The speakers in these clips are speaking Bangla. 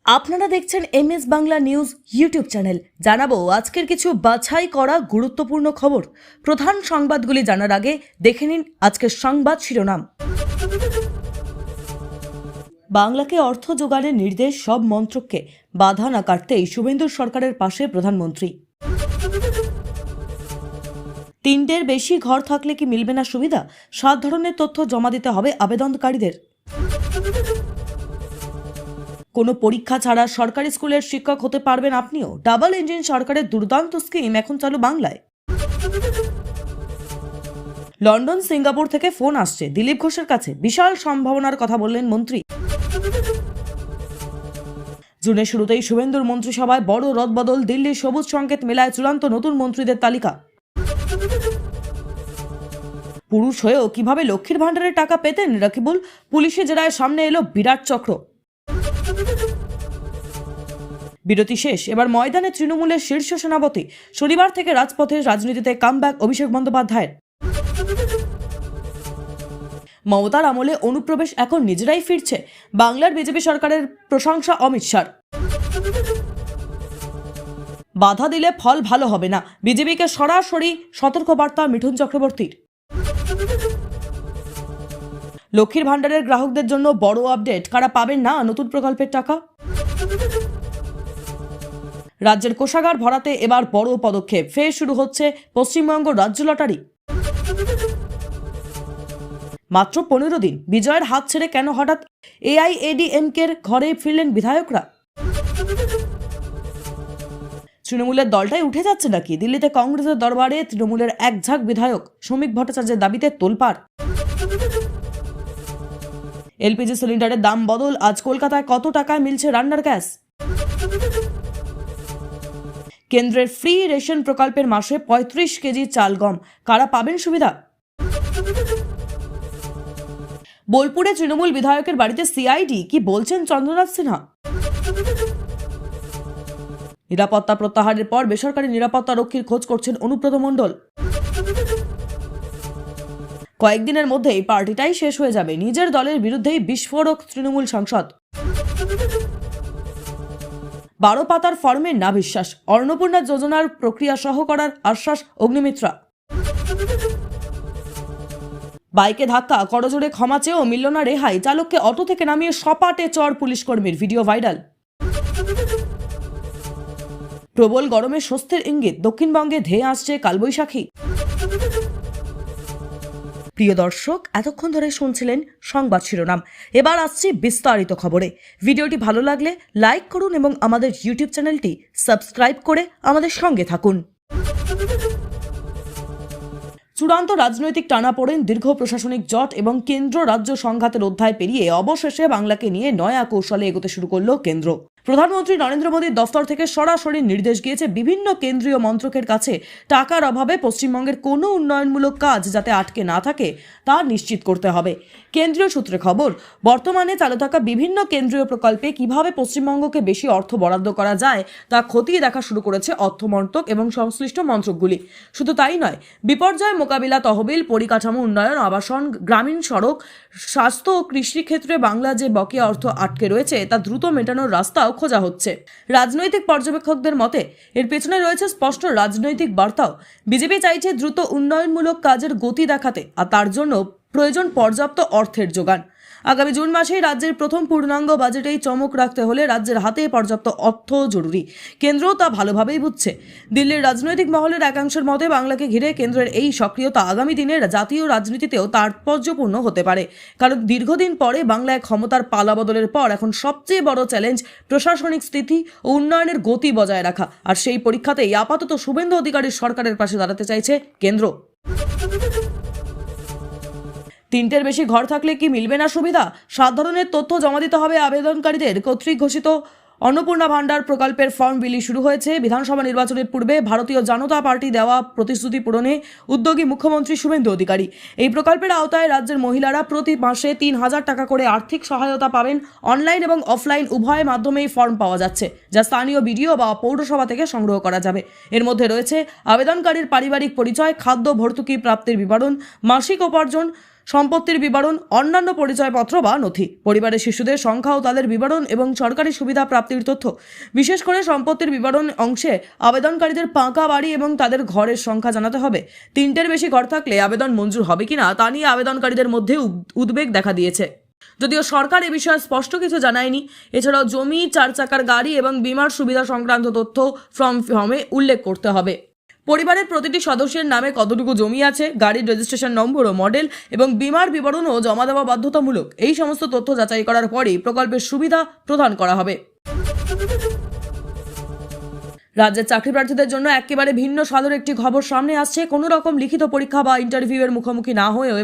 আপনারা দেখছেন MS Bangla news YouTube channel. জানাবো আজকের কিছু বাছাই করা গুরুত্বপূর্ণ খবর। প্রধান সংবাদগুলি জানার আগে দেখে নিন আজকের সংবাদ শিরোনাম। বাংলাকে অর্থ যোগানের নির্দেশ, সব মন্ত্রককে বাধা না কাটতেই শুভেন্দু সরকারের পাশে প্রধানমন্ত্রী। 3টের বেশি ঘর থাকলে কি মিলবে না সুবিধা? 7 ধরনের তথ্য জমা দিতে হবে আবেদনকারীদের। কোনো পরীক্ষা ছাড়া সরকারি স্কুলের শিক্ষক হতে পারবেন আপনিও। ডাবল ইঞ্জিন সরকারের দুর্দান্ত স্কিম এখন চালু বাংলায়। লন্ডন, সিঙ্গাপুর থেকে ফোন আসছে দিলীপ ঘোষের কাছে, বিশাল সম্ভাবনার কথা বললেন মন্ত্রী। জুনের শুরুতেই শুভেন্দুর মন্ত্রিসভায় বড় রদবদল, দিল্লির সবুজ সংকেত মেলায় চূড়ান্ত নতুন মন্ত্রীদের তালিকা। পুরুষ হয়েও কিভাবে লক্ষ্মীর ভাণ্ডারের টাকা পেতেন রাকিবুল, পুলিশি জেরায় সামনে এলো বিরাট চক্র। বিরতি শেষ, এবার ময়দানে তৃণমূলের শীর্ষ সেনাপতি। শনিবার থেকে রাজপথে রাজনীতিতে কামব্যাক অভিষেক বন্দ্যোপাধ্যায়ের। মমতার আমলে অনুপ্রবেশ এখন নিজেরাই ফিরছে, বাংলার বিজেপি সরকারের প্রশংসা অমিত শাহর। বাধা দিলে ফল ভালো হবে না, বিজেপিকে সরাসরি সতর্কবার্তা মিঠুন চক্রবর্তীর। লক্ষ্মীর ভাণ্ডারের গ্রাহকদের জন্য বড় আপডেট, কারা পাবেন না নতুন প্রকল্পের টাকা। রাজ্যের কোষাগার ভরাতে এবার বড় পদক্ষেপ, ফের শুরু হচ্ছে পশ্চিমবঙ্গ রাজ্য লটারি। মাত্র 15 দিন, বিজয়ের হাত ছেড়ে কেন হঠাৎ এআইএডিএমকের ঘরে ফিরলেন বিধায়করা? তৃণমূলের দলটাই উঠে যাচ্ছে নাকি? দিল্লিতে কংগ্রেসের দরবারে তৃণমূলের এক ঝাঁক বিধায়ক, শ্রমিক ভট্টাচার্যের দাবিতে তোলপাড়। এলপিজি সিলিন্ডারের দাম বদল, আজ কলকাতায় কত টাকায় মিলছে রান্নার গ্যাস? কেন্দ্রের ফ্রি রেশন প্রকল্পের মাসে 35 কেজি চাল গম, কারা পাবেন সুবিধা? বোলপুরে তৃণমূল বিধায়কের বাড়িতে সিআইডি, কি বলছেন চন্দ্রনাথ সিনহা? নিরাপত্তা প্রত্যাহারের পর বেসরকারি নিরাপত্তা রক্ষীর খোঁজ করছেন অনুব্রত মণ্ডল। কয়েকদিনের মধ্যেই পার্টিটাই শেষ হয়ে যাবে, নিজের দলের বিরুদ্ধেই বিস্ফোরক তৃণমূল সাংসদ। 12 পাতার ফর্মে না বিশ্বাস, অন্নপূর্ণা যোজনার প্রক্রিয়া সহ করার আশ্বাস অগ্নিমিত্রা। বাইকে ধাক্কা, করজোড়ে ক্ষমা চেয়েও মিলল না রেহাই, চালককে অটো থেকে নামিয়ে সপাটে চড় পুলিশ কর্মীর, ভিডিও ভাইরাল। প্রবল গরমে স্বস্তির ইঙ্গিত, দক্ষিণবঙ্গে ধেয়ে আসছে কালবৈশাখী। প্রিয় দর্শক, এতক্ষণ ধরে শুনছিলেন সংবাদ শিরোনাম। এবার আসছি বিস্তারিত খবরে। ভিডিওটি ভালো লাগলে লাইক করুন এবং আমাদের ইউটিউব চ্যানেলটি সাবস্ক্রাইব করে আমাদের সঙ্গে থাকুন। চূড়ান্ত রাজনৈতিক টানাপোড়েন, দীর্ঘ প্রশাসনিক জট এবং কেন্দ্র রাজ্য সংঘাতের অধ্যায় পেরিয়ে অবশেষে বাংলাকে নিয়ে নয়া কৌশলে এগোতে শুরু করল কেন্দ্র। প্রধানমন্ত্রী নরেন্দ্র মোদীর দফতর থেকে সরাসরি নির্দেশ গিয়েছে বিভিন্ন কেন্দ্রীয় মন্ত্রকের কাছে টাকার অভাবে পশ্চিমবঙ্গের কোনো উন্নয়নমূলক কাজ যাতে আটকে না থাকে তা নিশ্চিত করতে হবে। কেন্দ্রীয় সূত্রে খবর, বর্তমানে চালু থাকা বিভিন্ন কেন্দ্রীয় প্রকল্পে কিভাবে পশ্চিমবঙ্গকে বেশি অর্থ বরাদ্দ করা যায় তা খতিয়ে দেখা শুরু করেছে অর্থমন্ত্রক এবং সংশ্লিষ্ট মন্ত্রকগুলি। শুধু তাই নয়, বিপর্যয় মোকাবিলা তহবিল, পরিকাঠামো উন্নয়ন, আবাসন, গ্রামীণ সড়ক, স্বাস্থ্য ও কৃষি ক্ষেত্রে বাংলা যে বকেয়া অর্থ আটকে রয়েছে তা দ্রুত মেটানোর রাস্তাও খোঁজা হচ্ছে। রাজনৈতিক পর্যবেক্ষকদের মতে এর পেছনে রয়েছে স্পষ্ট রাজনৈতিক বার্তাও। বিজেপি চাইছে দ্রুত উন্নয়নমূলক কাজের গতি দেখাতে, আর তার জন্য প্রয়োজন পর্যাপ্ত অর্থের যোগান। আগামী জুন মাসেই রাজ্যের প্রথম পূর্ণাঙ্গ বাজেটেই চমক রাখতে হলে রাজ্যের হাতে পর্যাপ্ত অর্থ জরুরি। কেন্দ্রও তা ভালোভাবেই বুঝছে। দিল্লির রাজনৈতিক মহলের একাংশের মতে বাংলাকে ঘিরে কেন্দ্রের এই সক্রিয়তা আগামী দিনের জাতীয় রাজনীতিতেও তাৎপর্যপূর্ণ হতে পারে, কারণ দীর্ঘদিন পরে বাংলায় ক্ষমতার পালাবদলের পর এখন সবচেয়ে বড় চ্যালেঞ্জ প্রশাসনিক স্থিতি ও উন্নয়নের গতি বজায় রাখা। আর সেই পরীক্ষাতেই আপাতত শুভেন্দু অধিকারীর সরকারের পাশে দাঁড়াতে চাইছে কেন্দ্র। 3টের বেশি ঘর থাকলে কি মিলবে না সুবিধা? 7 ধরনের তথ্য জমা দিতে হবে আবেদনকারীদের। কর্তৃক ঘোষিত অন্নপূর্ণা ভাণ্ডার প্রকল্পের ফর্ম বিলি শুরু হয়েছে। বিধানসভা নির্বাচনের পূর্বে ভারতীয় জনতা পার্টি দেওয়া প্রতিশ্রুতি পূরণে উদ্যোগী মুখ্যমন্ত্রী শুভেন্দু অধিকারী। এই প্রকল্পের আওতায় রাজ্যের মহিলারা প্রতি মাসে 3000 টাকা করে আর্থিক সহায়তা পাবেন। অনলাইন এবং অফলাইন উভয় মাধ্যমেই ফর্ম পাওয়া যাচ্ছে, যা স্থানীয় বিডিও বা পৌরসভা থেকে সংগ্রহ করা যাবে। এর মধ্যে রয়েছে আবেদনকারীর পারিবারিক পরিচয়, খাদ্য ভর্তুকি প্রাপ্তির বিবরণ, মাসিক উপার্জন, সম্পত্তির বিবরণ, অন্যান্য পরিচয়পত্র বা নথি, পরিবারের শিশুদের সংখ্যা ও তাদের বিবরণ এবং সরকারি সুবিধা প্রাপ্তির তথ্য। বিশেষ করে সম্পত্তির বিবরণ অংশে আবেদনকারীদের পাকা বাড়ি এবং তাদের ঘরের সংখ্যা জানাতে হবে। 3টের বেশি ঘর থাকলে আবেদন মঞ্জুর হবে কিনা তা নিয়ে আবেদনকারীদের মধ্যে উদ্বেগ দেখা দিয়েছে। যদিও সরকার এ বিষয়ে স্পষ্ট কিছু জানায়নি। এছাড়াও জমি, 4 চাকার গাড়ি এবং বীমার সুবিধা সংক্রান্ত তথ্য ফর্মে উল্লেখ করতে হবে। পরিবারের প্রতিটি সদস্যের নামে কতটুকু জমি আছে, গাড়ির রেজিস্ট্রেশন নম্বর ও মডেল এবং বীমার বিবরণও জমা দেওয়া বাধ্যতামূলক। এই সমস্ত তথ্য যাচাই করার পরেই প্রকল্পের সুবিধা প্রদান করা হবে। রাজ্যের চাকরি প্রার্থীদের জন্য একেবারে ভিন্ন স্বাদের একটি খবর সামনে আসছে। কোনো রকম লিখিত পরীক্ষা বা ইন্টারভিউয়ের মুখোমুখি না হয়েও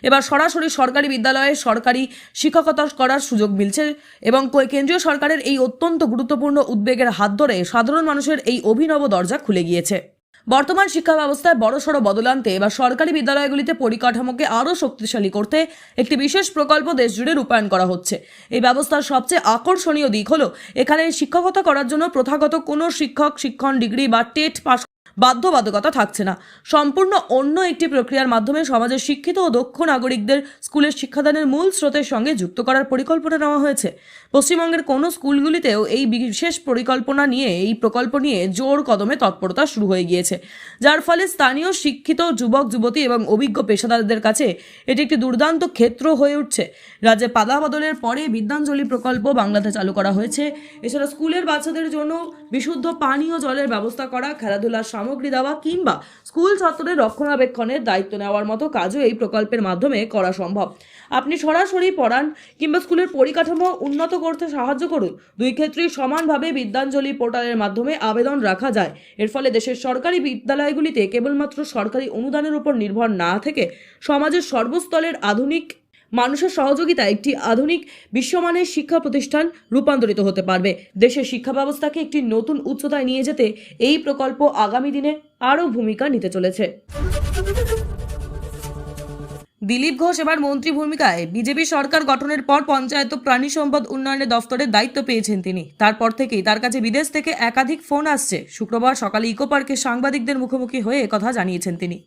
এবার সরাসরি সরকারি বিদ্যালয়ে সরকারি শিক্ষকতা করার সুযোগ মিলছে এবং কেন্দ্রীয় সরকারের এই অত্যন্ত গুরুত্বপূর্ণ উদ্যোগের হাত ধরে সাধারণ মানুষের এই অভিনব দরজা খুলে গিয়েছে। বর্তমান শিক্ষা ব্যবস্থায় বড়সড় বদল আনতে এবার সরকারি বিদ্যালয়গুলিতে পরিকাঠামোকে আরও শক্তিশালী করতে একটি বিশেষ প্রকল্প দেশজুড়ে রূপায়ণ করা হচ্ছে। এই ব্যবস্থার সবচেয়ে আকর্ষণীয় দিক হলো এখানে শিক্ষকতা করার জন্য প্রথাগত কোনো শিক্ষণ ডিগ্রি বা টেট পাস বাধ্যবাধকতা থাকছে না। সম্পূর্ণ অন্য একটি প্রক্রিয়ার মাধ্যমে সমাজের শিক্ষিত ও দক্ষ নাগরিকদের স্কুলের শিক্ষাদানের মূল স্রোতের সঙ্গে যুক্ত করার পরিকল্পনা নেওয়া হয়েছে। পশ্চিমবঙ্গের কোনো স্কুলগুলিতেও এই বিশেষ প্রকল্প নিয়ে জোর কদমে তৎপরতা শুরু হয়ে গিয়েছে, যার ফলে স্থানীয় শিক্ষিত যুবক যুবতী এবং অভিজ্ঞ পেশাদারদের কাছে এটি একটি দুর্দান্ত ক্ষেত্র হয়ে উঠছে। রাজ্যে পালা বদলের পরে বিদ্যাঞ্জলি প্রকল্প বাংলাতে চালু করা হয়েছে। এছাড়া স্কুলের বাচ্চাদের জন্য বিশুদ্ধ পানীয় জলের ব্যবস্থা করা, খেলাধুলার সামগ্রী দেওয়া কিংবা স্কুল ছাত্রদের রক্ষণাবেক্ষণের দায়িত্ব নেওয়ার মতো কাজও এই প্রকল্পের মাধ্যমে করা সম্ভব। আপনি সরাসরি পড়ান কিংবা স্কুলের পরিকাঠামো উন্নত করতে সাহায্য করুন, দুই ক্ষেত্রেই সমানভাবে বিদ্যাঞ্জলি পোর্টালের মাধ্যমে আবেদন রাখা যায়। এর ফলে দেশের সরকারি বিদ্যালয়গুলিতে কেবলমাত্র সরকারি অনুদানের উপর নির্ভর না থেকে সমাজের সর্বস্তরের আধুনিক মানুষের সহযোগিতায় একটি আধুনিক বিশ্বমানের শিক্ষা প্রতিষ্ঠান রূপান্তরিত হতে পারবে। দেশের শিক্ষা ব্যবস্থাকে একটি নতুন উচ্চতায় নিয়ে যেতে এই প্রকল্প আগামী দিনে আরও ভূমিকা নিতে চলেছে। দিলীপ ঘোষ এবার মন্ত্রী ভূমিকায়। বিজেপি সরকার গঠনের পর পঞ্চায়েত প্রাণী সম্পদ উন্নয়নের দফতরের দায়িত্ব পেয়েছেন তিনি। তারপর থেকেই তার কাছে বিদেশ থেকে একাধিক ফোন আসছে। শুক্রবার সকালে ইকো পার্কে সাংবাদিকদের মুখোমুখি হয়ে একথা জানিয়েছেন তিনি।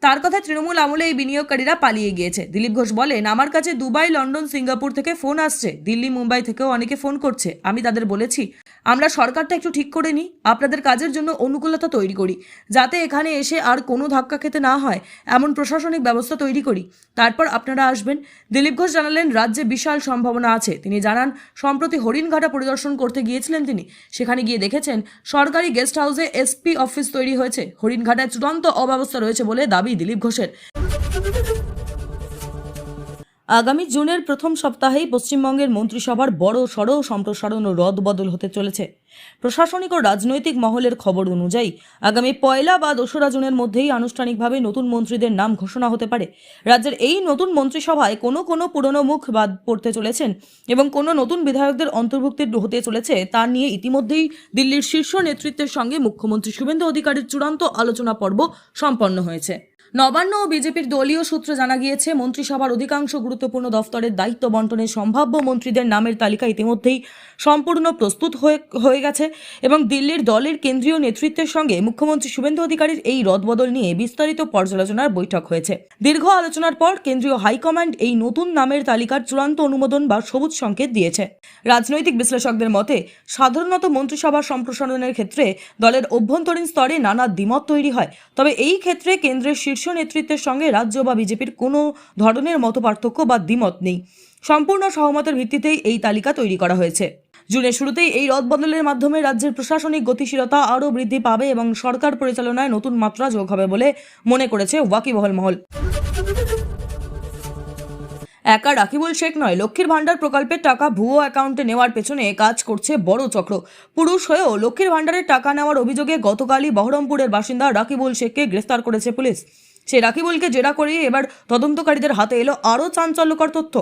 তার কথা, তৃণমূল আমলে এই বিনিয়োগকারীরা পালিয়ে গিয়েছে। দিলীপ ঘোষ বলেন, আমার কাছে দুবাই, লন্ডন, সিঙ্গাপুর থেকে ফোন আসছে, দিল্লি, মুম্বাই থেকেও অনেকে ফোন করছে। আমি তাদের বলেছি, আমরা সরকারটা একটু ঠিক করে নিই, আপনাদের কাজের জন্য অনুকূলতা তৈরি করি, যাতে এখানে এসে আর কোনো ধাক্কা খেতে না হয় এমন প্রশাসনিক ব্যবস্থা তৈরি করি, তারপর আপনারা আসবেন। দিলীপ ঘোষ জানালেন, রাজ্যে বিশাল সম্ভাবনা আছে। তিনি জানান, সম্প্রতি হরিণঘাটা পরিদর্শন করতে গিয়েছিলেন তিনি। সেখানে গিয়ে দেখেছেন সরকারি গেস্ট হাউসে এসপি অফিস তৈরি হয়েছে। হরিণঘাটায় চূড়ান্ত অব্যবস্থা রয়েছে বলে দাবি দিলীপ ঘোষের। আগামী জুনের প্রথম সপ্তাহেই পশ্চিমবঙ্গের মন্ত্রিসভার বড় সড় সম্প্রসারণ ও রদবদল হতে চলেছে। প্রশাসনিক ও রাজনৈতিক মহলের খবর অনুযায়ী আগামী 1 বা 2 জুনের মধ্যেই আনুষ্ঠানিকভাবে নতুন মন্ত্রীদের নাম ঘোষণা হতে পারে। রাজ্যের এই নতুন মন্ত্রিসভায় কোনো পুরনো মুখ বাদ পড়তে চলেছেন এবং কোনো নতুন বিধায়কদের অন্তর্ভুক্তি হতে চলেছে তা নিয়ে ইতিমধ্যেই দিল্লির শীর্ষ নেতৃত্বের সঙ্গে মুখ্যমন্ত্রী শুভেন্দু অধিকারীর চূড়ান্ত আলোচনা পর্ব সম্পন্ন হয়েছে। নবান্ন ও বিজেপির দলীয় সূত্রে জানা গিয়েছে, মন্ত্রিসভার অধিকাংশ গুরুত্বপূর্ণ দফতরের দায়িত্ব বন্টনের সম্ভাব্য মন্ত্রীদের নামের তালিকা ইতিমধ্যেই সম্পূর্ণ প্রস্তুত হয়ে গেছে এবং দিল্লির দলের কেন্দ্রীয় নেতৃত্বের সঙ্গে মুখ্যমন্ত্রী শুভেন্দু অধিকারীর এই রদবদল নিয়ে বিস্তারিত পর্যালোচনার বৈঠক হয়েছে। দীর্ঘ আলোচনার পর কেন্দ্রীয় হাইকমান্ড এই নতুন নামের তালিকার চূড়ান্ত অনুমোদন বা সবুজ সংকেত দিয়েছে। রাজনৈতিক বিশ্লেষকদের মতে, সাধারণত মন্ত্রিসভা সম্প্রসারণের ক্ষেত্রে দলের অভ্যন্তরীণ স্তরে নানা দ্বিমত তৈরি হয়, তবে এই ক্ষেত্রে কেন্দ্রের শীর্ষ নেতৃত্বের সঙ্গে রাজ্য বা বিজেপির কোনো ধরনের মতপার্থক্য বা দ্বিমত নেই। সম্পূর্ণ সহমতের ভিত্তিতেই এই তালিকা তৈরি করা হয়েছে। জুনের শুরুতেই এই রদবদলের মাধ্যমে রাজ্যের প্রশাসনিক গতিশীলতা আরও বৃদ্ধি পাবে এবং সরকার পরিচালনায় নতুন মাত্রা যোগ হবে বলে মনে করেছে ওয়াকিবহাল মহল। একা রাকিবুল শেখ নয়, লক্ষ্মীর ভান্ডার প্রকল্পের টাকা ভুয়ো অ্যাকাউন্টে নেওয়ার পেছনে কাজ করছে বড় চক্র। পুরুষ হয়েও লক্ষ্মীর ভান্ডারের টাকা নেওয়ার অভিযোগে গতকালই বহরমপুরের বাসিন্দা রাকিবুল শেখকে গ্রেফতার করেছে পুলিশ। সেই রাকিবুলকে জেরা করে এবার তদন্তকারীদের হাতে এলো আরও চাঞ্চল্যকর তথ্য।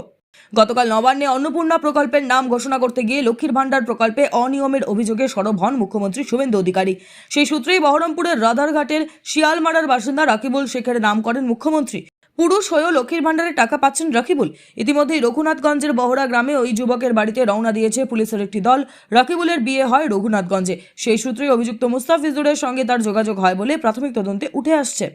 গতকাল নবান্নে অন্নপূর্ণা প্রকল্পের নাম ঘোষণা করতে গিয়ে লক্ষ্মীর ভান্ডার প্রকল্পে অনিয়মের অভিযোগে সরব হন মুখ্যমন্ত্রী শুভেন্দু অধিকারী। সেই সূত্রেই বহরমপুরের রাধারঘাটের শিয়ালমারার বাসিন্দা রাকিবুল শেখের নাম করেন মুখ্যমন্ত্রী। পুরুষ হয়েও লক্ষ্মীর ভান্ডারের টাকা পাচ্ছেন রাকিবুল। ইতিমধ্যেই রঘুনাথগঞ্জের বহরা গ্রামে ওই যুবকের বাড়িতে রওনা দিয়েছে পুলিশের একটি দল। রাকিবুলের বিয়ে হয় রঘুনাথগঞ্জে। সেই সূত্রেই অভিযুক্ত মুস্তাফিজুরের সঙ্গে তার যোগাযোগ হয় বলে প্রাথমিক তদন্তে উঠে আসছে।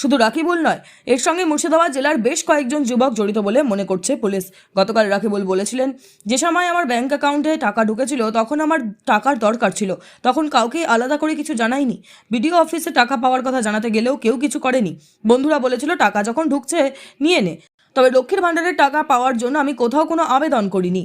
শুধু রাকিবুল নয়, এর সঙ্গে মুর্শিদাবাদ জেলার বেশ কয়েকজন যুবক জড়িত বলে মনে করছে পুলিশ। গতকাল রাকিবুল বলেছিলেন, যে সময় আমার ব্যাংক অ্যাকাউন্টে টাকা ঢুকেছিল তখন আমার টাকার দরকার ছিল, তখন কাউকে আলাদা করে কিছু জানাইনি। বিডিও অফিসে টাকা পাওয়ার কথা জানাতে গেলেও কেউ কিছু করেনি। বন্ধুরা বলেছিল টাকা যখন ঢুকছে নিয়ে নে, তবে লক্ষ্মীর ভাণ্ডারের টাকা পাওয়ার জন্য আমি কোথাও কোনো আবেদন করিনি।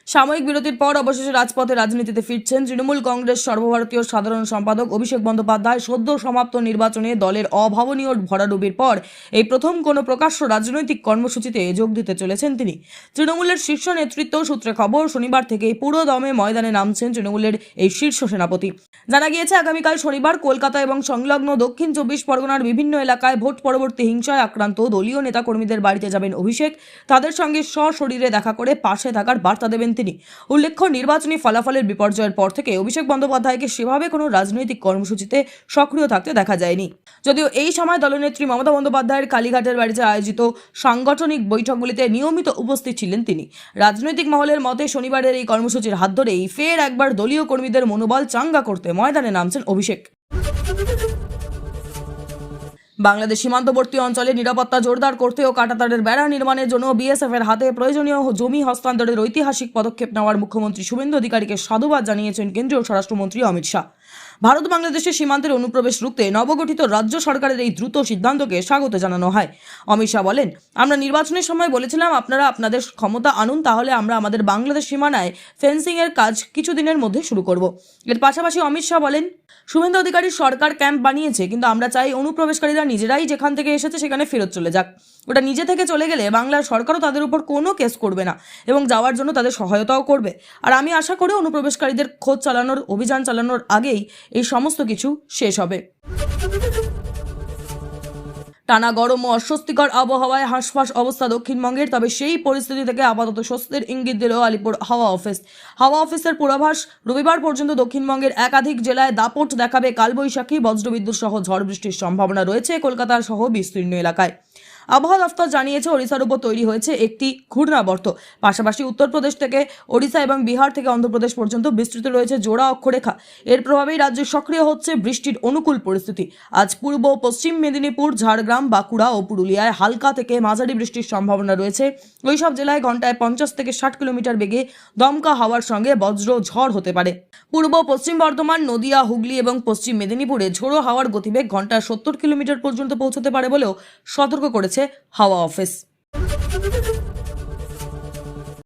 সাময়িক বিরতির পর অবশেষে রাজপথে রাজনীতিতে ফিরছেন তৃণমূল কংগ্রেস সর্বভারতীয় সাধারণ সম্পাদক অভিষেক বন্দ্যোপাধ্যায়। সদ্য সমাপ্ত নির্বাচনে দলের অভাবনীয় ভরাডুবির পর এই প্রথম কোনো প্রকাশ্য রাজনৈতিক কর্মসূচিতে যোগ দিতে চলেছেন তিনি। তৃণমূলের শীর্ষ নেতৃত্ব সূত্রে খবর, শনিবার থেকেই পুরো দমে ময়দানে নামছেন তৃণমূলের এই শীর্ষ সেনাপতি। জানা গিয়েছে, আগামীকাল শনিবার কলকাতা এবং সংলগ্ন দক্ষিণ 24 পরগনার বিভিন্ন এলাকায় ভোট পরবর্তী হিংসায় আক্রান্ত দলীয় নেতাকর্মীদের বাড়িতে যাবেন অভিষেক। তাদের সঙ্গে সশরীরে দেখা করে পাশে থাকার বার্তা দেবেন তিনি। উল্লেখ্য, নির্বাচনী ফলাফলের বিপর্যয়ের পর থেকে অভিষেক বন্দ্যোপাধ্যায়কে সেভাবে কোনো রাজনৈতিক কর্মসূচিতে সক্রিয় থাকতে দেখা যায়নি। যদিও এই সময় দলনেত্রী মমতা বন্দ্যোপাধ্যায়ের কালীঘাটের বাড়িতে আয়োজিত সাংগঠনিক বৈঠকগুলিতে নিয়মিত উপস্থিত ছিলেন তিনি। রাজনৈতিক মহলের মতে শনিবারের এই কর্মসূচির হাত ধরেই ফের একবার দলীয় কর্মীদের মনোবল চাঙ্গা করতে ময়দানে নামছেন অভিষেক। বাংলাদেশ সীমান্তবর্তী অঞ্চলে নিরাপত্তা জোরদার করতে ও কাঁটাতারের বেড়া নির্মাণের জন্য বিএসএফ এর হাতে প্রয়োজনীয় জমি হস্তান্তরের ঐতিহাসিক পদক্ষেপ নেওয়ার মুখ্যমন্ত্রী শুভেন্দু অধিকারীকে সাধুবাদ জানিয়েছেন কেন্দ্রীয় স্বরাষ্ট্রমন্ত্রী অমিত শাহ। ভারত বাংলাদেশের সীমান্তের অনুপ্রবেশ রুখতে নবগঠিত রাজ্য সরকারের এই দ্রুত সিদ্ধান্তকে স্বাগত জানানো হয়। অমিত শাহ বলেন, আমরা নির্বাচনের সময় বলেছিলাম আপনারা আপনাদের ক্ষমতা আনুন, তাহলে আমরা আমাদের বাংলাদেশ সীমানায় ফেন্সিং এর কাজ কিছুদিনের মধ্যে শুরু করব। এর পাশাপাশি অমিত শাহ বলেন, শুভেন্দু অধিকারীর সরকার ক্যাম্প বানিয়েছে, কিন্তু আমরা চাই অনুপ্রবেশকারীরা নিজেরাই যেখান থেকে এসেছে সেখানে ফেরত চলে যাক। ওটা নিজে থেকে চলে গেলে বাংলার সরকারও তাদের উপর কোনো কেস করবে না এবং যাওয়ার জন্য তাদের সহায়তাও করবে। আর আমি আশা করি অনুপ্রবেশকারীদের খোঁজ চালানোর অভিযান চালানোর আগেই এই সমস্ত কিছু শেষ হবে। টানা গরম ও অস্বস্তিকর আবহাওয়ায় হাঁসফাঁস অবস্থা দক্ষিণবঙ্গের, তবে সেই পরিস্থিতি থেকে আপাতত স্বস্তির ইঙ্গিত দিল আলিপুর হাওয়া অফিস। হাওয়া অফিসের পূর্বাভাস, রবিবার পর্যন্ত দক্ষিণবঙ্গের একাধিক জেলায় দাপট দেখাবে কালবৈশাখী, বজ্রবিদ্যুৎ সহ ঝড় বৃষ্টির সম্ভাবনা রয়েছে কলকাতার সহ বিস্তীর্ণ এলাকায়। আবহাওয়া দফতর জানিয়েছে, ওড়িশার উপর তৈরি হয়েছে একটি ঘূর্ণাবর্ত। পাশাপাশি উত্তরপ্রদেশ থেকে ওড়িশা এবং বিহার থেকে অন্ধ্রপ্রদেশ পর্যন্ত বিস্তৃত রয়েছে জোড়া অক্ষরেখা। এর প্রভাবেই রাজ্যে সক্রিয় হচ্ছে বৃষ্টির অনুকূল পরিস্থিতি। আজ পূর্ব পশ্চিম মেদিনীপুর, ঝাড়গ্রাম, বাঁকুড়া ও পুরুলিয়ায় হালকা থেকে মাঝারি বৃষ্টির সম্ভাবনা রয়েছে। ওইসব জেলায় ঘন্টায় 50 থেকে 60 কিলোমিটার বেগে দমকা হাওয়ার সঙ্গে বজ্র ঝড় হতে পারে। পূর্ব পশ্চিম বর্ধমান, নদিয়া, হুগলি এবং পশ্চিম মেদিনীপুরে ঝোড়ো হাওয়ার গতিবেগ ঘন্টায় 70 কিলোমিটার পর্যন্ত পৌঁছতে পারে বলেও সতর্ক করেছে হাওয়া অফিস।